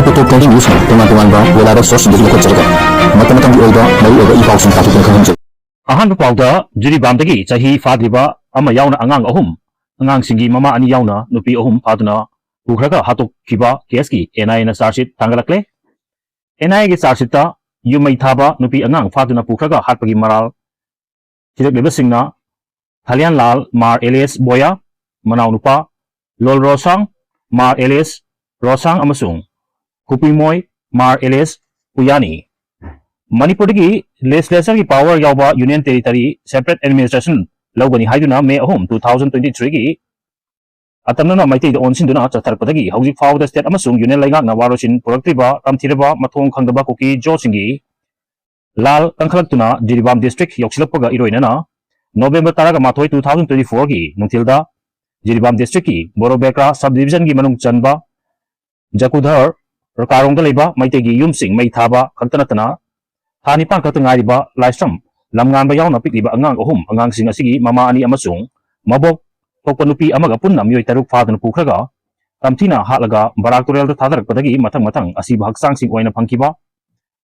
ꯄꯣꯠꯊꯣꯛ ꯀꯟꯇ꯭ꯔꯤ ꯅ꯭ꯌꯨꯁꯅ ꯇꯣꯉꯥꯟ-ꯇꯣꯉꯥꯟꯕ ꯋꯦꯂꯥꯗ ꯁꯣꯔꯁꯁꯤꯡꯗꯒꯤ ꯂꯧꯈꯠꯆꯔꯒ ꯃꯇꯝ-ꯃꯇꯝꯒꯤ ꯑꯣꯏꯕ ꯃꯔꯨꯑꯣꯏꯕ ꯏ-ꯄꯥꯎꯁꯤꯡ ꯇꯥꯊꯣꯛꯇꯨꯅ ꯈꯪꯍꯟꯖꯔꯤ꯫ ꯑꯍꯥꯟꯕ ꯄꯥꯎꯗ ꯖꯤꯔꯤꯕꯥꯝꯗꯒꯤ ꯆꯍꯤ ꯐꯥꯗ꯭ꯔꯤꯕ ꯑꯃ ꯌꯥꯎꯅ ꯑꯉꯥꯡ 3, ꯑꯉꯥꯡꯁꯤꯡꯒꯤ ꯃꯃꯥ 2 ꯌꯥꯎꯅ ꯅꯨꯄꯤ 3 ꯐꯥꯗꯨꯅ ꯄꯨꯈ꯭ꯔꯒ ꯍꯥꯠꯇꯣꯛꯈꯤꯕ ꯀꯦꯁꯀꯤ NIAꯅ ꯆꯥꯔꯖꯁꯤꯠ ꯊꯥꯡꯒꯠꯂꯛꯂꯦ꯫ NIAꯒꯤ ꯆꯥꯔꯖꯁꯤꯠꯇ ꯌꯨꯝꯃꯩ ꯊꯥꯕ ꯅꯨꯄꯤ ꯑꯉꯥꯡ ꯐꯥꯗꯨꯅ ꯄꯨꯈ꯭ꯔꯒ ꯍꯥꯠꯄꯒꯤ ꯃꯔꯥꯜ ꯊꯤꯔꯛꯂꯤꯕꯁꯤꯡꯅ ꯊꯥꯂꯤꯌꯥꯟꯂꯥꯜ ꯃꯥꯔ ꯑꯦꯂꯤꯌꯁ ꯕꯣꯌꯥ, ꯃꯅꯥꯎꯅꯨꯄꯥ ꯂꯣꯜꯔꯣꯁꯥꯡ ꯃꯥꯔ ꯑꯦꯂꯤꯌꯁ ꯔꯣꯁꯥꯡ ꯑꯃꯁꯨꯡ ꯀꯨꯄꯤꯃꯣꯏ ꯃꯥꯔ ꯑꯦꯂꯤꯌꯁ ꯄꯨꯌꯥꯅꯤ꯫ ꯃꯅꯤꯄꯨꯔꯗꯒꯤ ꯂꯦꯖꯤꯁꯂꯦꯆꯔꯒꯤ ꯄꯥꯋꯔ ꯌꯥꯎꯕ ꯌꯨꯅꯤꯌꯟ ꯇꯦꯔꯤꯇꯔꯤ ꯁꯦꯄꯔꯦꯠ ꯑꯦꯗꯃꯤꯅꯤꯁꯇ꯭ꯔꯦꯁꯟ ꯂꯧꯒꯅꯤ ꯍꯥꯏꯗꯨꯅ ꯃꯦ 3, 2023ꯒꯤ ꯑꯇꯝꯅꯅ ꯃꯩꯇꯩꯗ ꯑꯣꯟꯁꯤꯟꯗꯨꯅ ꯆꯠꯊꯔꯛꯄꯗꯒꯤ ꯍꯧꯖꯤꯛ ꯐꯥꯎꯕꯗ ꯁ꯭ꯇꯦꯠ ꯑꯃꯁꯨꯡ ꯌꯨꯅꯤꯌꯟ ꯂꯩꯉꯥꯛꯅ ꯋꯥꯔꯣꯏꯁꯤꯟ ꯄꯨꯔꯛꯇ꯭ꯔꯤꯕ ꯇꯝꯊꯤꯔꯕ ꯃꯊꯣꯡ ꯈꯪꯗꯕ ꯀꯨꯀꯤ ꯖꯣꯁꯤꯡꯒꯤ ꯂꯥꯜ ꯀꯟꯈꯠꯂꯛꯇꯨꯅ ꯖꯤꯔꯤꯕꯥꯝ ꯗꯤꯁꯇ꯭ꯔꯤꯛ ꯌꯧꯁꯤꯜꯂꯛꯄꯒ ꯏꯔꯣꯏꯅꯅ ꯅꯣꯕꯦꯝꯕꯔ 12, 2024ꯒꯤ ꯅꯨꯡꯊꯤꯜꯗ ꯖꯤꯔꯤꯕꯥꯝ ꯗꯤꯁꯇ꯭ꯔꯤꯛꯀꯤ ꯕꯣꯔꯣꯕꯦꯀ꯭ꯔꯥ ꯁꯕ ꯗꯤꯕꯤꯖꯟꯒꯤ ꯃꯅꯨꯡ ꯆꯟꯕ ꯖꯀꯨꯙꯔ ꯀꯥꯔꯣꯡꯗ ꯂꯩꯕ ꯃꯩꯇꯩꯒꯤ ꯌꯨꯝꯁꯤꯡ ꯃꯩ ꯊꯥꯕ ꯈꯛꯇ ꯅꯠꯇꯅ ꯊꯥ 9 ꯈꯛꯇ ꯉꯥꯏꯔꯤꯕ ꯂꯥꯏꯁ꯭ꯔꯝ ꯂꯝꯉꯥꯟꯕ ꯌꯥꯎꯅ ꯄꯤꯛꯂꯤꯕ ꯑꯉꯥꯡ 3, ꯑꯉꯥꯡꯁꯤꯡ ꯑꯁꯤꯒꯤ ꯃꯃꯥ 2 ꯑꯃꯁꯨꯡ ꯃꯕꯣꯛ ꯊꯣꯛꯄ ꯅꯨꯄꯤ ꯑꯃꯒ ꯄꯨꯟꯅ ꯃꯤꯑꯣꯏ 6 ꯐꯥꯗꯨꯅ ꯄꯨꯈ꯭ꯔꯒ ꯇꯝꯊꯤꯅ ꯍꯥꯠꯂꯒ ꯕꯔꯥꯛ ꯇꯨꯔꯦꯜꯗ ꯊꯥꯗꯔꯛꯄꯗꯒꯤ ꯃꯊꯪ ꯑꯁꯤꯕ ꯍꯛꯆꯥꯡꯁꯤꯡ ꯑꯣꯏꯅ ꯐꯪꯈꯤꯕ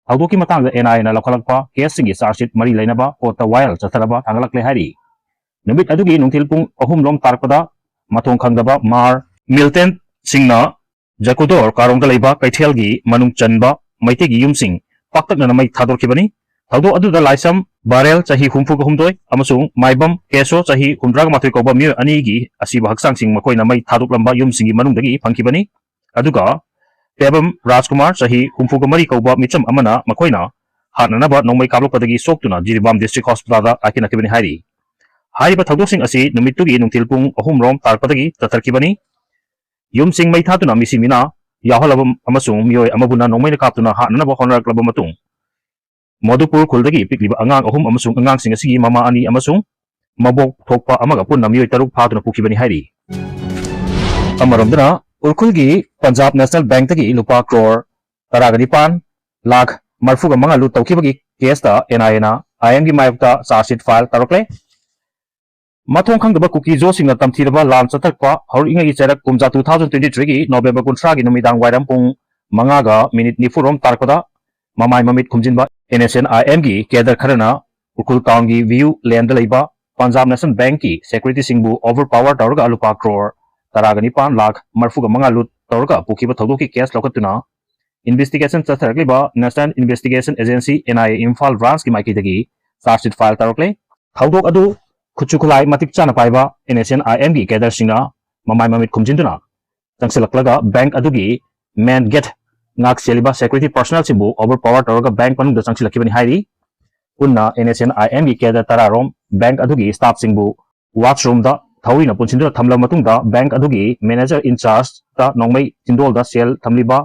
ꯊꯧꯗꯣꯛꯀꯤ ꯃꯇꯥꯡꯗ NIAꯅ ꯂꯧꯈꯠꯂꯛꯄ ꯀꯦꯁꯁꯤꯡꯒꯤ ꯆꯥꯔꯖꯁꯤꯠ ꯃꯔꯤ ꯂꯩꯅꯕ ꯀꯣꯔꯠꯇ ꯋꯥꯌꯦꯜ ꯆꯠꯊꯔꯕ ꯊꯥꯡꯒꯠꯂꯛꯂꯦ ꯍꯥꯏꯔꯤ꯫ ꯅꯨꯃꯤꯠ ꯑꯗꯨꯒꯤ ꯅꯨꯡꯊꯤꯜ ꯄꯨꯡ 3 ꯇꯥꯔꯛꯄꯗ ꯃꯊꯣꯡ ꯈꯪꯗꯕ ꯃꯥꯔ ꯃꯤꯂꯤꯇꯦꯟꯠꯁꯤꯡꯅ ꯖꯀꯨꯗꯣꯔ ꯀꯥꯔꯣꯡꯗ ꯂꯩꯕ ꯀꯩꯊꯦꯜꯒꯤ ꯃꯅꯨꯡ ꯆꯟꯕ ꯃꯩꯇꯩꯒꯤ ꯌꯨꯝꯁꯤꯡ ꯄꯥꯛꯇꯛꯅꯅ ꯃꯩ ꯊꯥꯗꯣꯛꯈꯤꯕꯅꯤ꯫ ꯊꯧꯗꯣꯛ ꯑꯗꯨꯗ ꯂꯥꯏꯁ꯭ꯔꯝ ꯕꯥꯔꯦꯜ ꯆꯍꯤ 62 ꯑꯃꯁꯨꯡ ꯃꯥꯏꯕꯝ ꯀꯦꯁꯣ ꯆꯍꯤ 38 ꯀꯧꯕ ꯃꯤꯑꯣꯏ 2ꯒꯤ ꯑꯁꯤꯕ ꯍꯛꯆꯥꯡꯁꯤꯡ ꯃꯈꯣꯏꯅ ꯃꯩ ꯊꯥꯗꯣꯛꯂꯝꯕ ꯌꯨꯝꯁꯤꯡꯒꯤ ꯃꯅꯨꯡꯗꯒꯤ ꯐꯪꯈꯤꯕꯅꯤ꯫ ꯑꯗꯨꯒ ꯇꯦꯕꯝ ꯔꯥꯖꯀꯨꯃꯥꯔ ꯆꯍꯤ 63 ꯀꯧꯕ ꯃꯤꯆꯝ ꯑꯃꯅ ꯃꯈꯣꯏꯅ ꯍꯥꯠꯅꯅꯕ ꯅꯣꯡꯃꯩ ꯀꯥꯞꯂꯛꯄꯗꯒꯤ ꯁꯣꯛꯇꯨꯅ ꯖꯤꯔꯤꯕꯥꯝ ꯗꯤꯁꯇ꯭ꯔꯤꯛ ꯍꯣꯁꯄꯤꯇꯥꯜꯗ ꯀꯥꯏꯊꯅꯈꯤꯕꯅꯤ ꯍꯥꯏꯔꯤ꯫ ꯍꯥꯏꯔꯤꯕ ꯊꯧꯗꯣꯛꯁꯤꯡ ꯑꯁꯤ ꯅꯨꯃꯤꯠꯇꯨꯒꯤ ꯅꯨꯡꯊꯤꯜ ꯄꯨꯡ 3 ꯇꯥꯔꯛꯄꯗꯒꯤ ꯆꯠꯊꯈꯤꯕꯅꯤ꯫ ꯌꯨꯝꯁꯤꯡ ꯃꯩ ꯊꯥꯗꯨꯅ ꯃꯤꯁꯤ ꯃꯤꯅꯥ ꯌꯥꯎꯍꯜꯂꯕ ꯑꯃꯁꯨꯡ ꯃꯤꯑꯣꯏ ꯑꯃꯕꯨꯅ ꯅꯣꯡꯃꯩꯅ ꯀꯥꯞꯇꯨꯅ ꯍꯥꯠꯅꯅꯕ ꯍꯣꯠꯅꯔꯛꯂꯕ ꯃꯇꯨꯡ ꯃꯣꯗꯨꯄꯨꯔ ꯈꯨꯜꯗꯒꯤ ꯄꯤꯛꯂꯤꯕ ꯑꯉꯥꯡ 3 ꯑꯃꯁꯨꯡ ꯑꯉꯥꯡꯁꯤꯡ ꯑꯁꯤꯒꯤ ꯃꯃꯥ 2 ꯑꯃꯁꯨꯡ ꯃꯕꯣꯛ ꯊꯣꯛꯄ ꯑꯃꯒ ꯄꯨꯟꯅ ꯃꯤꯑꯣꯏ 6 ꯐꯥꯗꯨꯅ ꯄꯨꯈꯤꯕꯅꯤ ꯍꯥꯏꯔꯤ꯫ ꯑꯃꯔꯣꯝꯗꯅ ꯎꯈ꯭ꯔꯨꯜꯒꯤ ꯄꯟꯖꯥꯕ ꯅꯦꯁꯅꯦꯜ ꯕꯦꯡꯛꯇꯒꯤ ꯂꯨꯄꯥ ꯀ꯭ꯔꯣꯔ 19,45,00,000 ꯂꯨꯠ ꯇꯧꯈꯤꯕꯒꯤ ꯀꯦꯁꯇ NIAꯅ IMꯒꯤ ꯃꯥꯌꯣꯛꯇ ꯆꯥꯔꯖꯁꯤꯠ ꯐꯥꯏꯜ ꯇꯧꯔꯛꯂꯦ꯫ ꯃꯊꯣꯡ ꯈꯪꯗꯕ ꯀꯨꯀꯤ ꯖꯣꯁꯤꯡꯅ ꯇꯝꯊꯤꯔꯕ ꯂꯥꯜ ꯆꯠꯊꯔꯛꯄ ꯍꯧꯔꯛꯏꯉꯩꯒꯤ ꯆꯩꯔꯛ ꯀꯨꯝꯖꯥ 2023ꯒꯤ ꯅꯣꯕꯦꯝꯕꯔ 30ꯒꯤ ꯅꯨꯃꯤꯗꯥꯡ ꯋꯥꯏꯔꯝ ꯄꯨꯡ 5:90 ꯇꯥꯔꯛꯄꯗ ꯃꯃꯥꯏ ꯃꯃꯤꯠ ꯈꯨꯝꯖꯤꯟꯕ NSNIMꯒꯤ ꯀꯦꯗꯔ ꯈꯔꯅ ꯎꯈ꯭ꯔꯨꯜ ꯇꯥꯎꯟꯒꯤ ꯚꯤꯌꯨ ꯂꯦꯟꯗ ꯂꯩꯕ ꯄꯟꯖꯥꯕ ꯅꯦꯁꯅꯦꯜ ꯕꯦꯡꯛꯀꯤ ꯁꯦꯀ꯭ꯌꯨꯔꯤꯇꯤꯁꯤꯡꯕꯨ ꯑꯣꯚꯔ ꯄꯥꯋꯔ ꯇꯧꯔꯒ ꯂꯨꯄꯥ ꯀ꯭ꯔꯣꯔ 19,35,00,000 ꯂꯨꯠ ꯇꯧꯔꯒ ꯄꯨꯈꯤꯕ ꯊꯧꯗꯣꯛꯀꯤ ꯀꯦꯁ ꯂꯧꯈꯠꯇꯨꯅ ꯏꯟꯚꯦꯁꯇꯤꯒꯦꯁꯟ ꯆꯠꯊꯔꯛꯂꯤꯕ national investigation agency NIA Imphal ꯕ꯭ꯔꯥꯟꯆꯀꯤ ꯃꯥꯏꯀꯩꯗꯒꯤ ꯆꯥꯔꯖꯁꯤꯠ ꯐꯥꯏꯜ ꯇꯧꯔꯛꯂꯦ꯫ ꯊꯧꯗꯣꯛ ꯑꯗꯨ ꯈꯨꯠꯁꯨ ꯈꯨꯠꯂꯥꯏ ꯃꯇꯤꯛ ꯆꯥꯅ ꯄꯥꯏꯕ NSNIMꯒꯤ ꯀꯦꯗꯔꯁꯤꯡꯅ ꯃꯃꯥꯏ ꯃꯃꯤꯠ ꯈꯨꯝꯖꯤꯟꯗꯨꯅ ꯆꯪꯁꯤꯜꯂꯛꯂꯒ ꯕꯦꯡꯛ ꯑꯗꯨꯒꯤ ꯃꯦꯟ ꯒꯦꯠ ꯉꯥꯛ ꯁꯦꯜꯂꯤꯕ ꯁꯦꯀ꯭ꯌꯨꯔꯤꯇꯤ ꯄꯔꯁꯣꯅꯦꯜꯁꯤꯡꯕꯨ ꯑꯣꯚꯔ ꯄꯥꯋꯔ ꯇꯧꯔꯒ ꯕꯦꯡꯛ ꯃꯅꯨꯡꯗ ꯆꯪꯁꯤꯜꯂꯛꯈꯤꯕꯅꯤ ꯍꯥꯏꯔꯤ꯫ ꯄꯨꯟꯅ NSNIMꯒꯤ ꯀꯦꯗꯔ 10 ꯔꯣꯝ ꯕꯦꯡꯛ ꯑꯗꯨꯒꯤ ꯁ꯭ꯇꯥꯐꯁꯤꯡꯕꯨ ꯋꯥꯆꯔꯨꯝꯗ ꯊꯧꯔꯤꯅ ꯄꯨꯟꯁꯤꯟꯗꯨꯅ ꯊꯝꯂꯕ ꯃꯇꯨꯡꯗ ꯕꯦꯡꯛ ꯑꯗꯨꯒꯤ ꯃꯦꯅꯦꯖꯔ ꯏꯟꯆꯥꯔꯖꯇ ꯅꯣꯡꯃꯩ ꯆꯤꯟꯗꯣꯜꯗ ꯁꯦꯜ ꯊꯝꯂꯤꯕ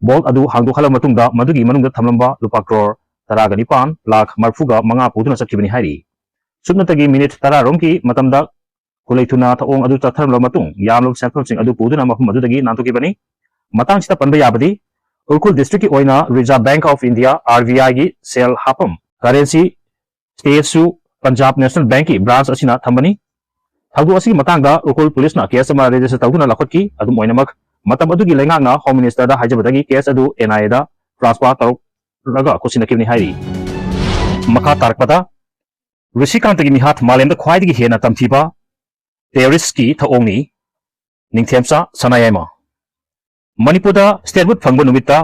ꯕꯣꯜꯠ ꯑꯗꯨ ꯍꯥꯡꯗꯣꯛꯍꯜꯂꯕ ꯃꯇꯨꯡꯗ ꯃꯗꯨꯒꯤ ꯃꯅꯨꯡꯗ ꯊꯝꯂꯝꯕ ꯂꯨꯄꯥ ꯀ꯭ꯔꯣꯔ 19,35,00,000 ꯄꯨꯗꯨꯅ ꯆꯠꯈꯤꯕꯅꯤ ꯍꯥꯏꯔꯤ꯫ ꯁꯨꯞꯅꯇꯒꯤ ꯃꯤꯅꯤꯠ 10 ꯔꯣꯝꯒꯤ ꯃꯇꯝꯗ ꯈꯨꯂꯩꯊꯨꯅ ꯊꯧꯑꯣꯡ ꯑꯗꯨ ꯆꯠꯊꯔꯕ ꯃꯇꯨꯡ ꯌꯥꯝꯂꯕ ꯁꯦꯟꯐꯝꯁꯤꯡ ꯑꯗꯨ ꯄꯨꯗꯨꯅ ꯃꯐꯝ ꯑꯗꯨꯗꯒꯤ ꯅꯥꯟꯊꯣꯛꯈꯤꯕꯅꯤ꯫ ꯃꯇꯥꯡꯁꯤꯗ ꯄꯟꯕ ꯌꯥꯕꯗꯤ ꯎꯈ꯭ꯔꯨꯜ ꯗꯤꯁꯇ꯭ꯔꯤꯛꯀꯤ ꯑꯣꯏꯅ ꯔꯤꯖꯔꯚ ꯕꯦꯡꯛ ꯑꯣꯐ ꯏꯟꯗꯤꯌꯥ RBIꯒꯤ ꯁꯦꯜ ꯍꯥꯞꯐꯝ ꯀꯔꯦꯟꯁꯤ ꯁ꯭ꯇꯦꯠꯁꯨ ꯄꯟꯖꯥꯕ ꯅꯦꯁꯅꯦꯜ ꯕꯦꯡꯛꯀꯤ ꯕ꯭ꯔꯥꯟꯆ ꯑꯁꯤꯅ ꯊꯝꯕꯅꯤ꯫ ꯊꯧꯗꯣꯛ ꯑꯁꯤꯒꯤ ꯃꯇꯥꯡꯗ ꯎꯈ꯭ꯔꯨꯜ ꯄꯨꯂꯤꯁꯅ ꯀꯦꯁ ꯑꯃ ꯔꯦꯖꯤꯁꯇꯔ ꯇꯧꯗꯨꯅ ꯂꯧꯈꯠꯈꯤ꯫ ꯑꯗꯨꯝ ꯑꯣꯏꯅꯃꯛ ꯃꯇꯝ ꯑꯗꯨꯒꯤ ꯂꯩꯉꯥꯛꯅ ꯍꯣꯝ ꯃꯤꯅꯤꯁꯇꯔꯗ ꯍꯥꯏꯖꯕꯗꯒꯤ ꯀꯦꯁ ꯑꯗꯨ NIAꯗ ꯇ꯭ꯔꯥꯟꯁꯐꯔ ꯇꯧꯔꯛꯂꯒ ꯈꯨꯠꯁꯤꯟꯅꯈꯤꯕꯅꯤ ꯍꯥꯏꯔꯤ꯫ ꯃꯈꯥ ꯇꯥꯔꯛꯄꯗ ꯔꯤꯁꯤꯀꯥꯟꯇꯒꯤ ꯃꯤꯍꯥꯠ ꯃꯥꯂꯦꯝꯗ ꯈ꯭ꯋꯥꯏꯗꯒꯤ ꯍꯦꯟꯅ ꯇꯝꯊꯤꯕ ꯇꯦꯔꯣꯔꯤꯁꯠꯀꯤ ꯊꯧꯑꯣꯡꯅꯤ ꯅꯤꯡꯊꯦꯝꯆꯥ ꯁꯅꯥꯌꯥꯏꯃ꯫ ꯃꯅꯤꯄꯨꯔꯗ ꯁ꯭ꯇꯦꯠꯍꯨꯗ ꯐꯪꯕ ꯅꯨꯃꯤꯠꯇ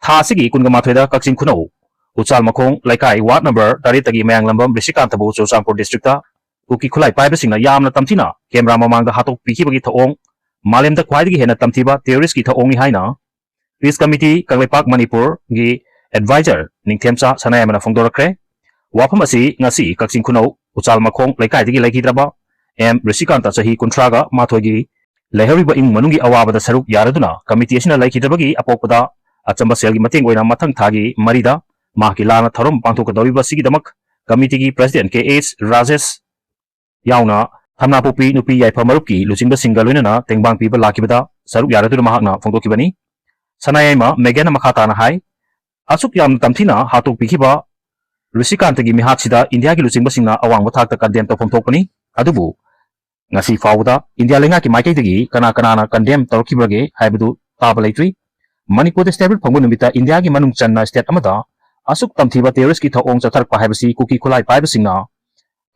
ꯊꯥ ꯑꯁꯤꯒꯤ 12ꯗ ꯀꯛꯆꯤꯡ ꯈꯨꯅꯧ ꯎꯆꯥꯜꯃꯈꯣꯡ ꯂꯩꯀꯥꯏ ꯋꯥꯔꯗ ꯅꯝꯕꯔ 13ꯒꯤ ꯃꯌꯥꯡꯂꯝꯕꯝ ꯔꯤꯁꯤꯀꯥꯟꯇꯕꯨ ꯆꯨꯔꯆꯥꯟꯄꯨꯔ ꯗꯤꯁꯇ꯭ꯔꯤꯛꯇ ꯀꯨꯀꯤ ꯈꯨꯠꯂꯥꯏ ꯄꯥꯏꯕꯁꯤꯡꯅ ꯌꯥꯝꯅ ꯇꯝꯊꯤꯅ ꯀꯦꯃꯦꯔꯥ ꯃꯃꯥꯡꯗ ꯍꯥꯠꯇꯣꯛꯄꯤꯈꯤꯕꯒꯤ ꯊꯧꯑꯣꯡ ꯃꯥꯂꯦꯝꯗ ꯈ꯭ꯋꯥꯏꯗꯒꯤ ꯍꯦꯟꯅ ꯇꯝꯊꯤꯕ ꯇꯦꯔꯣꯔꯤꯁꯠꯀꯤ ꯊꯧꯑꯣꯡꯅꯤ ꯍꯥꯏꯅ ꯄꯤꯁ ꯀꯃꯤꯇꯤ ꯀꯪꯂꯩꯄꯥꯛ ꯃꯅꯤꯄꯨꯔꯒꯤ ꯑꯦꯗꯚꯥꯏꯖꯔ ꯅꯤꯡꯊꯦꯝꯆꯥ ꯁꯅꯥꯌꯥꯏꯃꯅ ꯐꯣꯡꯗꯣꯔꯛꯈ꯭ꯔꯦ꯫ ꯋꯥꯐꯝ ꯑꯁꯤ ꯉꯁꯤ ꯀꯛꯆꯤꯡ ꯈꯨꯅꯧ ꯎꯆꯥꯜꯃꯈꯣꯡ ꯂꯩꯀꯥꯏꯗꯒꯤ ꯂꯩꯈꯤꯗ꯭ꯔꯕ ꯔꯤꯁꯤꯀꯥꯟꯇ ꯆꯍꯤ 31ꯒꯤ ꯂꯩꯍꯧꯔꯤꯕ ꯏꯃꯨꯡ ꯃꯅꯨꯡꯒꯤ ꯑꯋꯥꯕꯗ ꯁꯔꯨꯛ ꯌꯥꯔꯗꯨꯅ ꯀꯃꯤꯇꯤ ꯑꯁꯤꯅ ꯂꯩꯈꯤꯗ꯭ꯔꯕꯒꯤ ꯑꯄꯣꯛꯄꯗ ꯑꯆꯝꯕ ꯁꯦꯜꯒꯤ ꯃꯇꯦꯡ ꯑꯣꯏꯅ ꯃꯊꯪ ꯊꯥꯒꯤ 4ꯗ ꯃꯍꯥꯛꯀꯤ ꯂꯥꯟꯅ ꯊꯧꯔꯝ ꯄꯥꯡꯊꯣꯛꯀꯗꯧꯔꯤꯕꯁꯤꯒꯤꯗꯃꯛ ꯀꯃꯤꯇꯤꯒꯤ ꯄ꯭ꯔꯁꯤꯗꯦꯟꯠ KH ꯔꯥꯖꯦꯁ ꯌꯥꯎꯅ ꯊꯝꯅꯥꯄꯣꯛꯄꯤ ꯅꯨꯄꯤ ꯌꯥꯏꯐ ꯃꯔꯨꯞꯀꯤ ꯂꯨꯆꯤꯡꯕꯁꯤꯡꯒ ꯂꯣꯏꯅꯅ ꯇꯦꯡꯕꯥꯡ ꯄꯤꯕ ꯂꯥꯛꯈꯤꯕꯗ ꯁꯔꯨꯛ ꯌꯥꯔꯗꯨꯅ ꯃꯍꯥꯛꯅ ꯐꯣꯡꯗꯣꯛꯈꯤꯕꯅꯤ꯫ ꯁꯅꯥꯌꯥꯏꯃ ꯃꯦꯒꯦꯟꯅ ꯃꯈꯥ ꯇꯥꯅ ꯍꯥꯏ ꯑꯁꯨꯛ ꯌꯥꯝꯅ ꯇꯝꯊꯤꯅ ꯍꯥꯠꯇꯣꯛꯄꯤꯈꯤꯕ ꯔꯤꯁꯤꯀꯥꯟꯇꯒꯤ ꯃꯤꯍꯥꯠꯁꯤꯗ ꯏꯟꯗꯤꯌꯥꯒꯤ ꯂꯨꯆꯤꯡꯕꯁꯤꯡꯅ ꯑꯋꯥꯡꯕ ꯊꯥꯛꯇ ꯀꯟꯗꯦꯝ ꯇꯧꯐꯝ ꯊꯣꯛꯄꯅꯤ꯫ ꯑꯗꯨꯕꯨ ꯉꯁꯤ ꯐꯥꯎꯕꯗ ꯏꯟꯗꯤꯌꯥ ꯂꯩꯉꯥꯛꯀꯤ ꯃꯥꯏꯀꯩꯗꯒꯤ ꯀꯅꯥꯅ ꯀꯟꯗꯦꯝ ꯇꯧꯔꯛꯈꯤꯕꯒꯦ ꯍꯥꯏꯕꯗꯨ ꯇꯥꯕ ꯂꯩꯇ꯭ꯔꯤ꯫ Manipur stable phangbu numita India gi manung channa state amada asuk tamthiba terrorist ki thong chatharpa haibasi kuki khulai paiba singna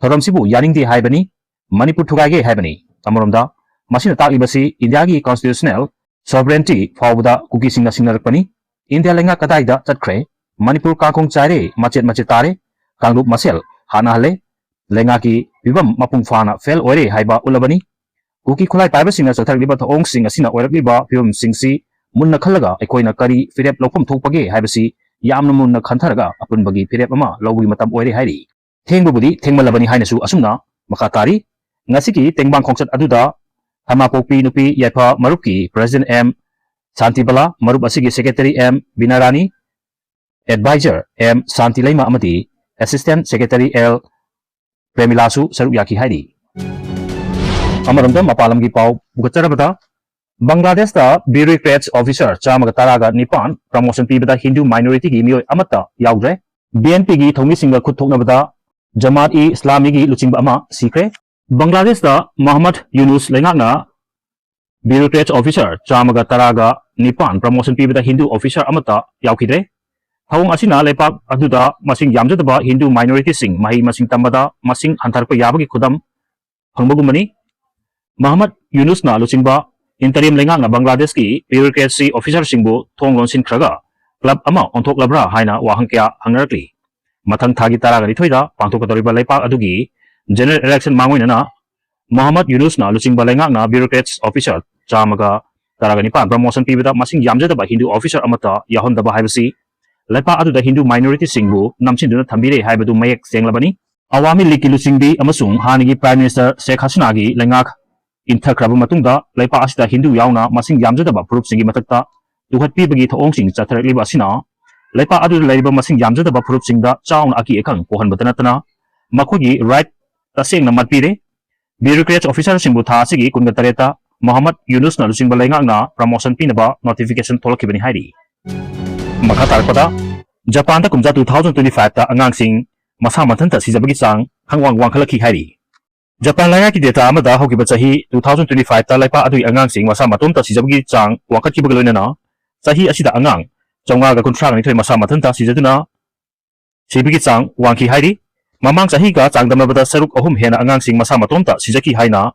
thoram sibu yaningdi haibani Manipur thugaige haibani amromda masina taklibasi India gi constitutional sovereignty fawda kuki singna singnarakpani India lenga kadaida chatkre Manipur kangkong chaire machet tare kanglup masel hana hale lenga ki bibam mapung fana fel oire haiba ulabani kuki khulai paiba singna chatharliba thong singa sina oirakliba phibam singsi munna khalaga aikoina kari firep lophum thokpage haibasi yamna munna khantharaga apunbagi firep ama lawgi matam oire hairi thengbubudi thengmalabani hainasu asumna makatari ngasiki tengbang khongchat aduda hamapokpi nupi yaifa marupki president M Santibala marup asigi secretary M Binarani advisor M Santilaima amati assistant secretary L Premilasu saruk yaki hairi amaramda mapalamgi pau bugatharabada Bangladesh da bureaucrats officer chamaga taraga nipan promotion pibada Hindu minority gi mioi amata yaudre BNP gi thongi singa khut thoknabada Jamaat e Islami gi luchingba ama sikre Bangladesh da Muhammad Yunus lengakna bureaucrats officer chamaga taraga nipan promotion pibada Hindu officer amata yaukidre thawng asina lepak aduda masing yamjadaba Hindu minority sing mahi masing tambada masing hantarpa yabagi khudam hangbagumani Muhammad Yunus na luchingba interim lengang na Bangladesh ki bureaucracy officer singbu thonglon sinkhraga club ama onthok labra haina wahangkya hangarakli mathang thagi taraga ni thoida pangthokadoriba leipak adugi general election mangoinana Muhammad Yunus na luchingba lengang na bureaucrats officer chamaga taraga ni pan promotion pibida masing yamjadaba Hindu officer amata yahondaba haibasi leipak aduda Hindu minority singbu namchinduna thambire haibadu mayek senglabani Awami League ki luchingbi amasung hanigi prime minister Sheikh Hasina gi lengak inthakhraba matungda leipa asida Hindu yauna masing yamjadaba purup singi matakta duhatpi bagi thong sing chatharakliba asina leipa adu leiba masing yamjadaba purup singda chauna aki ekang pohan batanatana makhogi right tasengna matpire bureaucrats officer singbu tha asigi kunga tareta Muhammad Yunus na lusingba lengakna promotion pinaba notification tholakibani hairi makha tarpada Japan da kumja 2025 ta angang sing masa mathanta sijabagi chang hangwang wangkhalaki hairi Japan langa ki data amada hokiba chahi 2025 ta laipa adui angang sing masa matom ta sijabagi chang wangkhatki bagaloina na chahi asida angang chonga ga kunthra ni thoi masa mathon ta sijaduna sibigi chang wangki hairi mamang chahi ga changdamna bada saruk ahum hena angang sing masa matom ta sijaki haina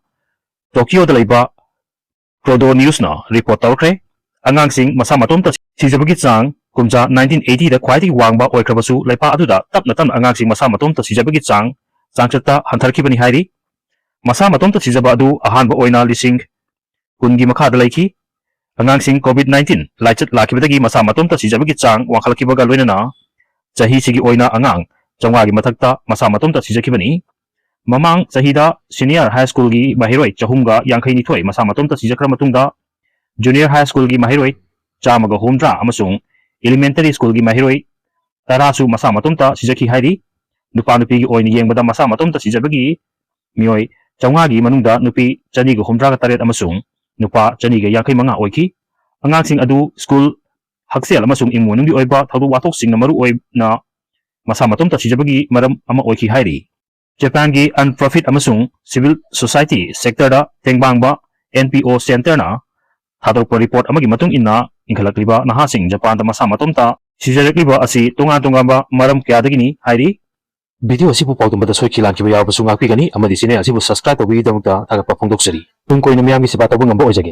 Tokyo da laiba Prodo News na report tawkre angang sing masa matom ta sijabagi chang kumja 1980 da khwaiti wangba oikrabasu laipa aduda tapna angang sing masa matom ta sijabagi chang changchata hantarkibani hairi Masa matomta sijaba adu ahanba oina lising kungi makhada laiki angang sing COVID-19 laichat lakibadagi masa matomta sijabagi chang wangkhalkibaga loinana chahi sigi oina angang chongwa gi mathakta masa matomta sijakibani mamang chahida senior high school gi mahiroi chahumga yangkhai ni thoi masa matomta sijakra matungda junior high school gi mahiroi chamaga humdra amasung elementary school gi mahiroi tarasu masa matomta sijaki hairi nupa nupi gi oina yengbada masa matomta sijabagi mioi Chawngagi manungda nupi chani ga humdra ga taret amasung nupa chani ga yangkai manga oiki angangsing adu school haksel amasung ingmo nungdi oiba thadu wathok sing na maru oi na masa matomta sijabagi maram ama oiki hairi Japan gi unprofit amasung civil society sector da tengbangba NPO center na thadokpa report amagi matung inna ingkhalakliba nahasing Japan da masa matomta sijarakliba asi tonga maram kyadagini hairi Video asibu pautong bada soy kilang kiba yaw basung akpi gani amadi sine asibu subscribe pabi damagda taga papong doksari. Tungkoy na miyami si bata bungang bo ojage.